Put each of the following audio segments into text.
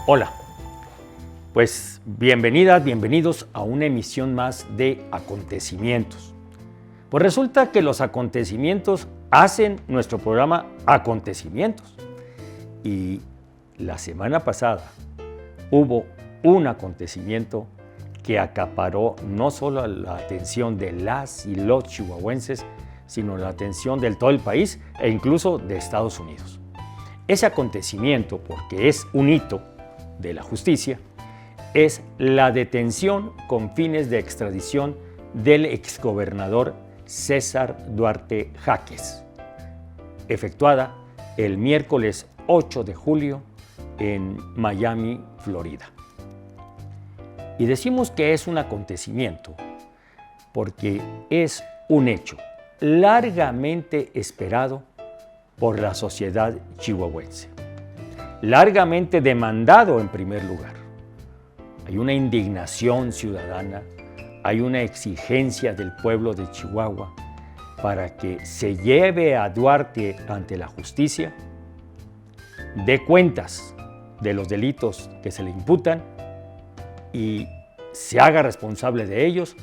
Hola, pues bienvenidas, bienvenidos a una emisión más de Acontecimientos. Pues resulta que los acontecimientos hacen nuestro programa Acontecimientos. Y la semana pasada hubo un acontecimiento que acaparó no solo la atención de las y los chihuahuenses, sino la atención de todo el país e incluso de Estados Unidos. Ese acontecimiento, porque es un hito de la justicia, es la detención con fines de extradición del exgobernador César Duarte Jáquez, efectuada el miércoles 8 de julio en Miami, Florida. Y decimos que es un acontecimiento porque es un hecho largamente esperado por la sociedad chihuahuense, largamente demandado en primer lugar. Hay una indignación ciudadana, hay una exigencia del pueblo de Chihuahua para que se lleve a Duarte ante la justicia, dé cuentas de los delitos que se le imputan y se haga responsable de ellos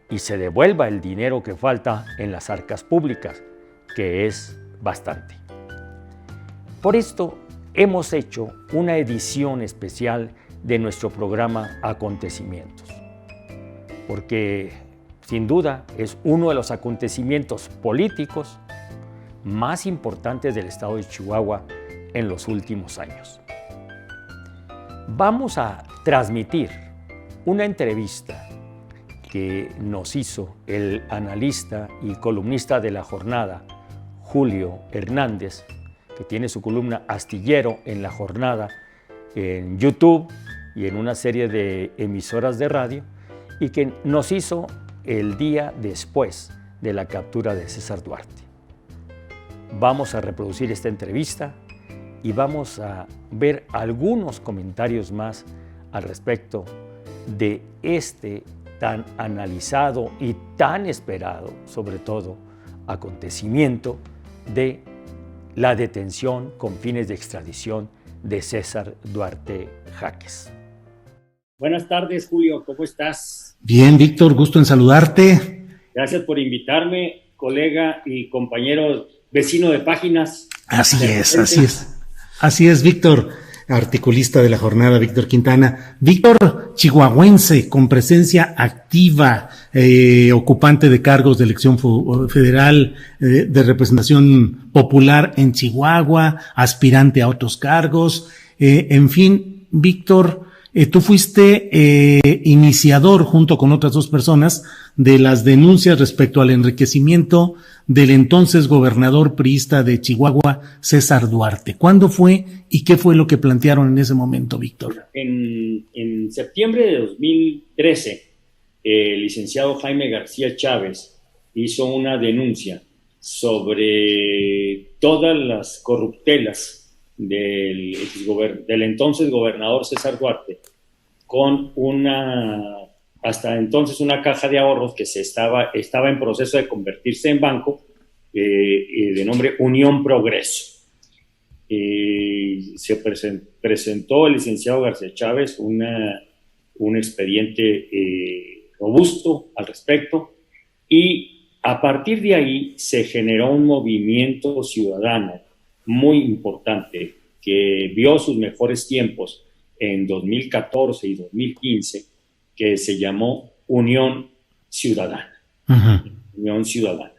y se devuelva el dinero que falta en las arcas públicas, que es bastante. Por esto hemos hecho una edición especial de nuestro programa Acontecimientos, porque sin duda es uno de los acontecimientos políticos más importantes del estado de Chihuahua en los últimos años. Vamos a transmitir una entrevista que nos hizo el analista y columnista de La Jornada, Julio Hernández, que tiene su columna Astillero en La Jornada en YouTube y en una serie de emisoras de radio, y que nos hizo el día después de la captura de César Duarte. Vamos a reproducir esta entrevista y vamos a ver algunos comentarios más al respecto de este tan analizado y tan esperado, sobre todo, acontecimiento de la detención con fines de extradición de César Duarte Jáquez. Buenas tardes, Julio, ¿cómo estás? Bien, Víctor, gusto en saludarte. Gracias por invitarme, colega y compañero vecino de páginas. Así es, Víctor, articulista de La Jornada, Víctor Quintana. Víctor, chihuahuense, con presencia activa, ocupante de cargos de elección federal, de representación popular en Chihuahua, aspirante a otros cargos, en fin, Víctor, tú fuiste iniciador, junto con otras dos personas, de las denuncias respecto al enriquecimiento del entonces gobernador priista de Chihuahua, César Duarte. ¿Cuándo fue y qué fue lo que plantearon en ese momento, Víctor? En septiembre de 2013, el licenciado Jaime García Chávez hizo una denuncia sobre todas las corruptelas del entonces gobernador César Duarte, con hasta entonces una caja de ahorros que estaba en proceso de convertirse en banco, de nombre Unión Progreso. Se presentó el licenciado García Chávez un expediente robusto al respecto, y a partir de ahí se generó un movimiento ciudadano muy importante que vio sus mejores tiempos en 2014 y 2015, que se llamó Unión Ciudadana. Uh-huh. Unión Ciudadana.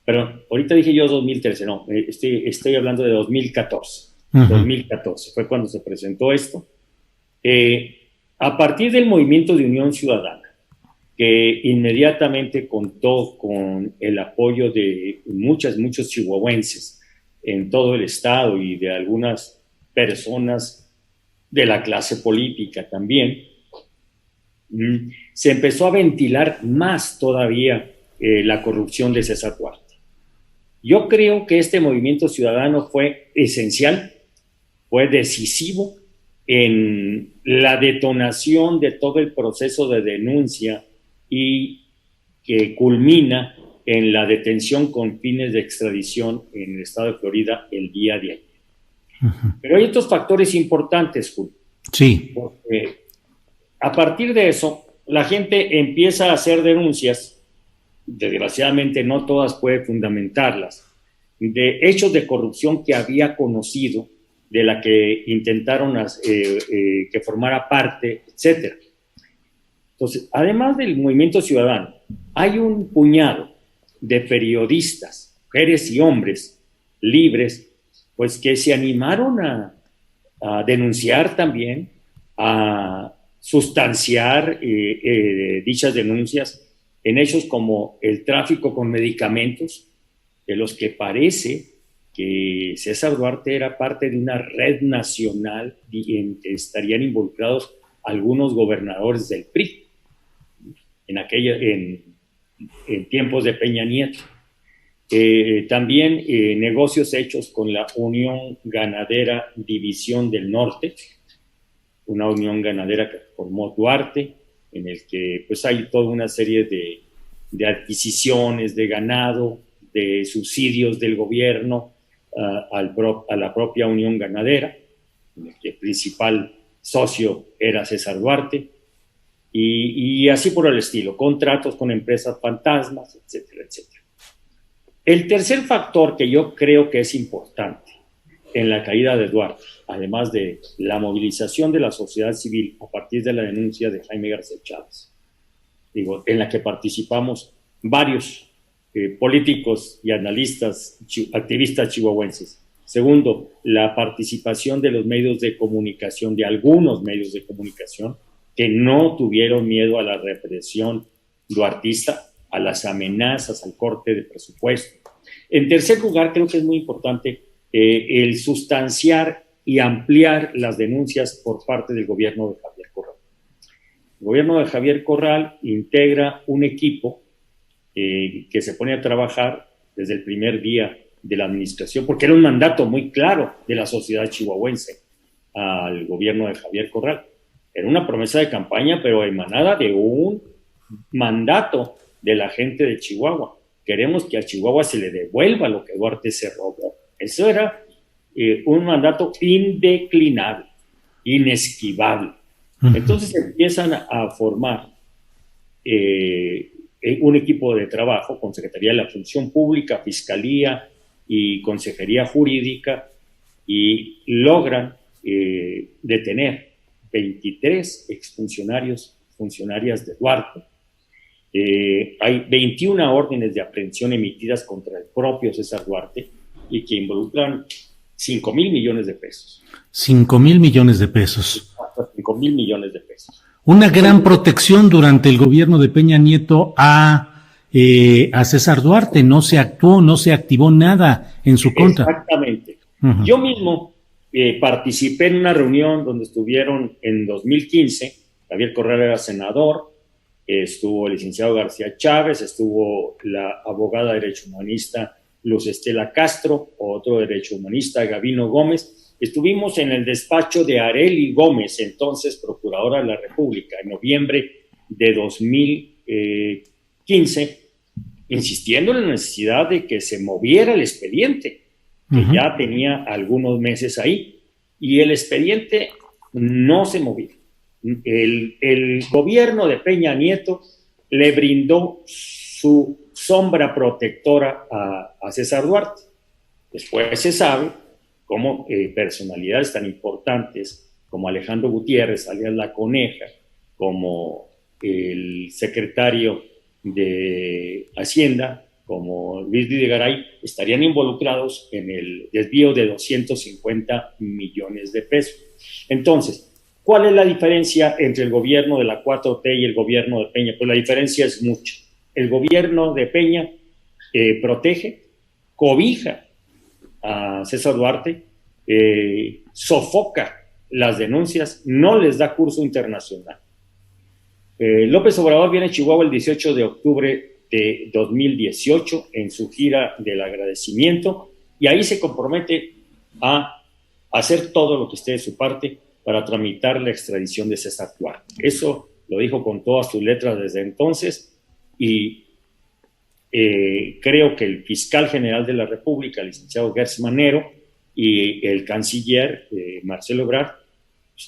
Pero ahorita dije yo 2013, no, estoy hablando de 2014. Uh-huh. 2014 fue cuando se presentó esto. A partir del movimiento de Unión Ciudadana, que inmediatamente contó con el apoyo de muchos chihuahuenses en todo el estado y de algunas personas de la clase política también, se empezó a ventilar más todavía la corrupción de César Duarte. Yo creo que este movimiento ciudadano fue esencial, fue decisivo en la detonación de todo el proceso de denuncia y que culmina en la detención con fines de extradición en el estado de Florida el día de ayer. Uh-huh. Pero hay otros factores importantes, Julio. Sí. Porque a partir de eso, la gente empieza a hacer denuncias, desgraciadamente no todas puede fundamentarlas, de hechos de corrupción que había conocido, de la que intentaron que formara parte, etcétera. Entonces, además del movimiento ciudadano, hay un puñado de periodistas, mujeres y hombres libres, pues que se animaron a denunciar también, a sustanciar dichas denuncias en hechos como el tráfico con medicamentos, de los que parece que César Duarte era parte de una red nacional en que estarían involucrados algunos gobernadores del PRI en tiempos de Peña Nieto. También negocios hechos con la Unión Ganadera División del Norte, una unión ganadera que formó Duarte, en el que pues hay toda una serie de adquisiciones de ganado, de subsidios del gobierno a la propia Unión Ganadera, en el que el principal socio era César Duarte, y así por el estilo, contratos con empresas fantasmas, etcétera, etcétera. El tercer factor que yo creo que es importante en la caída de Duarte, además de la movilización de la sociedad civil a partir de la denuncia de Jaime García Chávez, en la que participamos varios políticos y analistas, activistas chihuahuenses. Segundo, la participación de los medios de comunicación, de algunos medios de comunicación, que no tuvieron miedo a la represión duartista, a las amenazas, al corte de presupuesto. En tercer lugar, creo que es muy importante el sustanciar y ampliar las denuncias por parte del gobierno de Javier Corral. El gobierno de Javier Corral integra un equipo que se pone a trabajar desde el primer día de la administración, porque era un mandato muy claro de la sociedad chihuahuense al gobierno de Javier Corral. Era una promesa de campaña, pero emanada de un mandato de la gente de Chihuahua. Queremos que a Chihuahua se le devuelva lo que Duarte se robó. Eso era un mandato indeclinable, inesquivable. Entonces empiezan a formar un equipo de trabajo con Secretaría de la Función Pública, Fiscalía y Consejería Jurídica, y logran detener 23 funcionarias de Duarte. Hay 21 órdenes de aprehensión emitidas contra el propio César Duarte y que involucran 5,000 millones de pesos. 5,000 millones de pesos. 5,000 millones de pesos. Una gran protección durante el gobierno de Peña Nieto a César Duarte. No se actuó, no se activó nada en su contra. Exactamente. Yo mismo participé en una reunión donde estuvieron en 2015, Javier Corral era senador, estuvo el licenciado García Chávez, estuvo la abogada derecho humanista Luz Estela Castro, otro derecho humanista Gabino Gómez. Estuvimos en el despacho de Arely Gómez, entonces procuradora de la República, en noviembre de 2015, insistiendo en la necesidad de que se moviera el expediente, que ya tenía algunos meses ahí, y el expediente no se movía. El gobierno de Peña Nieto le brindó su sombra protectora a César Duarte. Después se sabe cómo personalidades tan importantes como Alejandro Gutiérrez, alias La Coneja, como el secretario de Hacienda, como Luis Videgaray, estarían involucrados en el desvío de 250 millones de pesos. Entonces, ¿cuál es la diferencia entre el gobierno de la 4T y el gobierno de Peña? Pues la diferencia es mucha. El gobierno de Peña protege, cobija a César Duarte, sofoca las denuncias, no les da curso internacional. López Obrador viene a Chihuahua el 18 de octubre de 2018 en su gira del agradecimiento, y ahí se compromete a hacer todo lo que esté de su parte para tramitar la extradición de César Duarte. Eso lo dijo con todas sus letras desde entonces, y creo que el fiscal general de la República, el licenciado Gertz Manero, y el canciller Marcelo Ebrard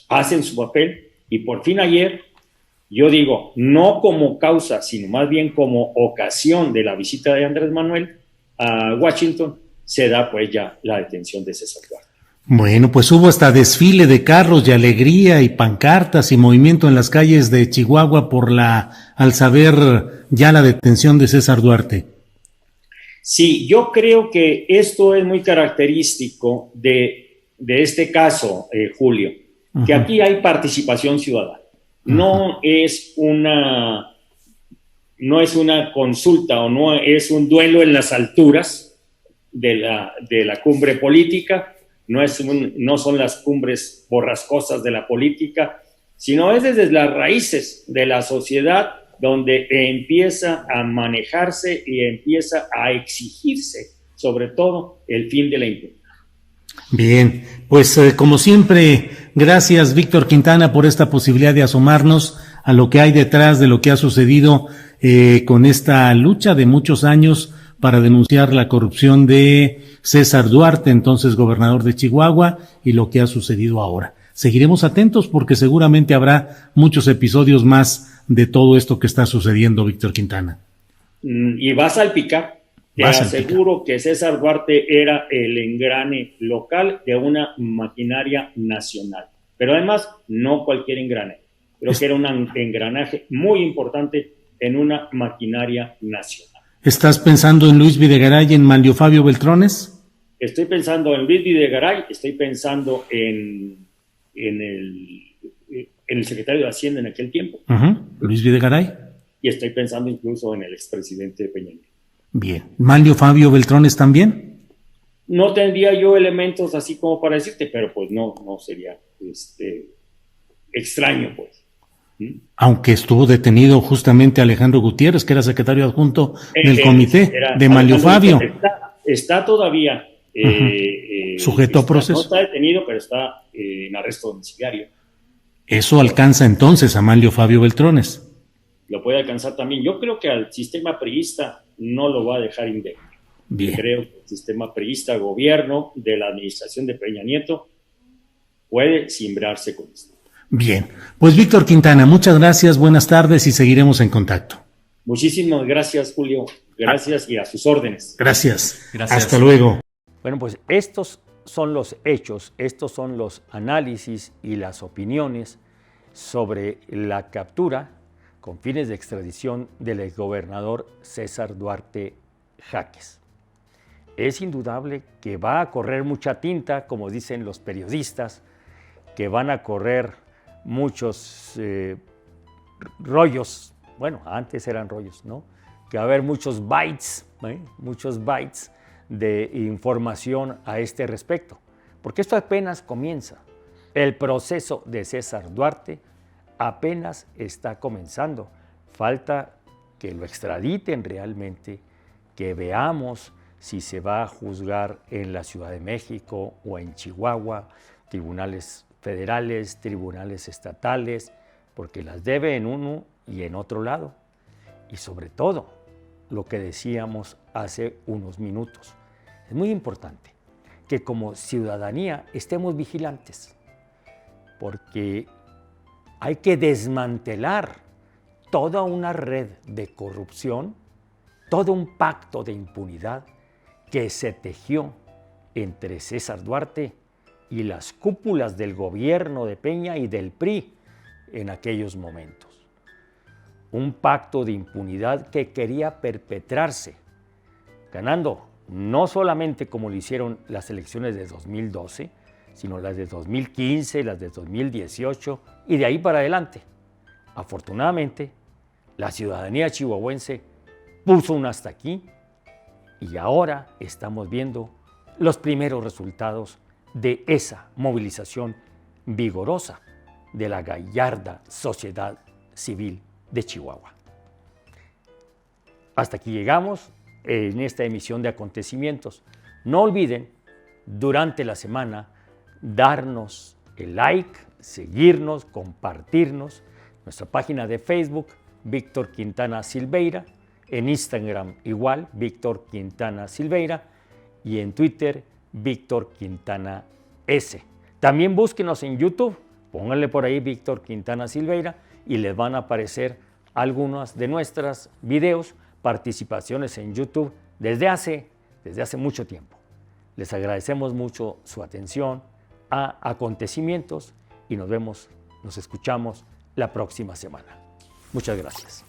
hacen su papel y por fin ayer, yo digo, no como causa, sino más bien como ocasión de la visita de Andrés Manuel a Washington, se da pues ya la detención de César Duarte. Bueno, pues hubo hasta desfile de carros de alegría y pancartas y movimiento en las calles de Chihuahua al saber ya la detención de César Duarte. Sí, yo creo que esto es muy característico de este caso, Julio, que aquí hay participación ciudadana. No es una consulta o no es un duelo en las alturas de la cumbre política, no son las cumbres borrascosas de la política, sino es desde las raíces de la sociedad donde empieza a manejarse y empieza a exigirse, sobre todo, el fin de la impunidad. Bien, pues como siempre, gracias Víctor Quintana por esta posibilidad de asomarnos a lo que hay detrás de lo que ha sucedido con esta lucha de muchos años para denunciar la corrupción de César Duarte, entonces gobernador de Chihuahua, y lo que ha sucedido ahora. Seguiremos atentos porque seguramente habrá muchos episodios más de todo esto que está sucediendo, Víctor Quintana. Y va a salpicar. Te aseguro que César Duarte era el engrane local de una maquinaria nacional. Pero además, no cualquier engrane. Creo que era un engranaje muy importante en una maquinaria nacional. ¿Estás pensando en Luis Videgaray y en Manlio Fabio Beltrones? Estoy pensando en Luis Videgaray, estoy pensando en el secretario de Hacienda en aquel tiempo. Luis Videgaray. Y estoy pensando incluso en el expresidente Peña Nieto. Bien. ¿Manlio Fabio Beltrones también? No tendría yo elementos así como para decirte, pero pues no sería extraño, pues. Aunque estuvo detenido justamente Alejandro Gutiérrez, que era secretario adjunto del comité de Manlio Fabio. Está todavía sujeto a proceso. No está detenido, pero está en arresto domiciliario. Eso alcanza entonces a Manlio Fabio Beltrones. Lo puede alcanzar también. Yo creo que al sistema priista no lo va a dejar indemne. Bien. Creo que el sistema priista, gobierno de la administración de Peña Nieto, puede cimbrarse con esto. Bien, pues Víctor Quintana, muchas gracias, buenas tardes y seguiremos en contacto. Muchísimas gracias, Julio. Gracias y a sus órdenes. Gracias. Hasta luego. Bueno, pues estos son los hechos, estos son los análisis y las opiniones sobre la captura con fines de extradición del exgobernador César Duarte Jáquez. Es indudable que va a correr mucha tinta, como dicen los periodistas, que van a correr muchos rollos, bueno, antes eran rollos, ¿no? Que va a haber muchos bytes de información a este respecto, porque esto apenas comienza. El proceso de César Duarte apenas está comenzando. Falta que lo extraditen realmente, que veamos si se va a juzgar en la Ciudad de México o en Chihuahua, tribunales federales, tribunales estatales, porque las debe en uno y en otro lado. Y sobre todo, lo que decíamos hace unos minutos, es muy importante que como ciudadanía estemos vigilantes, porque hay que desmantelar toda una red de corrupción, todo un pacto de impunidad que se tejió entre César Duarte y las cúpulas del gobierno de Peña y del PRI en aquellos momentos. Un pacto de impunidad que quería perpetrarse, ganando no solamente como lo hicieron las elecciones de 2012, sino las de 2015, las de 2018 y de ahí para adelante. Afortunadamente, la ciudadanía chihuahuense puso un hasta aquí y ahora estamos viendo los primeros resultados de esa movilización vigorosa de la gallarda sociedad civil de Chihuahua. Hasta aquí llegamos en esta emisión de acontecimientos. No olviden, durante la semana, darnos el like, seguirnos, compartirnos, nuestra página de Facebook, Víctor Quintana Silveira, en Instagram igual, Víctor Quintana Silveira, y en Twitter, Víctor Quintana S. También búsquenos en YouTube Pónganle por ahí Víctor Quintana Silveira y les van a aparecer algunos de nuestros videos, participaciones en YouTube desde hace mucho tiempo. Les agradecemos mucho su atención a Acontecimientos y nos escuchamos la próxima semana. Muchas gracias.